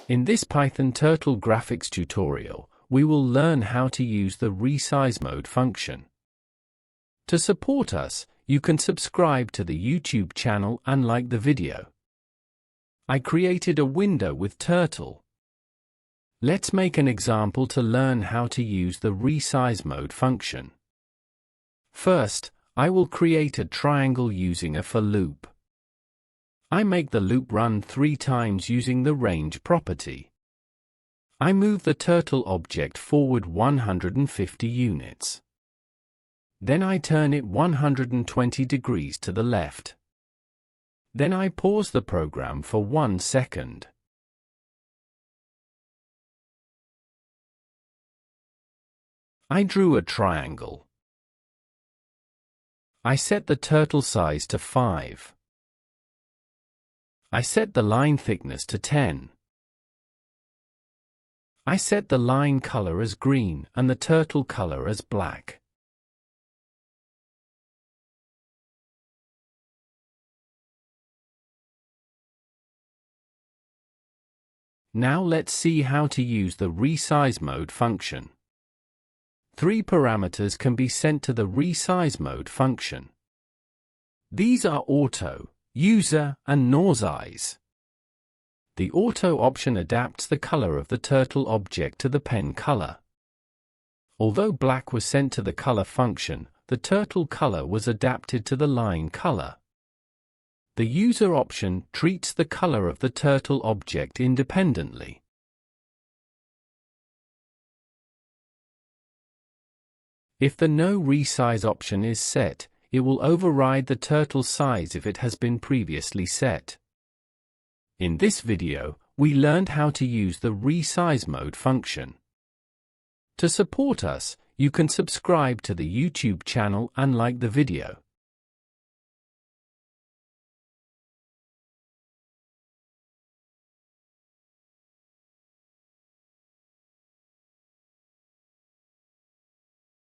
In this Python Turtle graphics tutorial, we will learn how to use the Resizemode function. To support us, you can subscribe to the YouTube channel and like the video. I created a window with Turtle. Let's make an example to learn how to use the Resizemode function. First, I will create a triangle using a for loop. I make the loop run 3 times using the range property. I move the turtle object forward 150 units. Then I turn it 120 degrees to the left. Then I pause the program for 1 second. I drew a triangle. I set the turtle size to 5. I set the line thickness to 10. I set the line color as green and the turtle color as black. Now let's see how to use the Resizemode function. 3 parameters can be sent to the Resizemode function. These are auto, user, and pensize. The auto option adapts the color of the turtle object to the pen color. Although black was sent to the color function, the turtle color was adapted to the line color. The user option treats the color of the turtle object independently. If the no resize option is set, it will override the turtle size if it has been previously set. In this video, we learned how to use the Resizemode function. To support us, you can subscribe to the YouTube channel and like the video.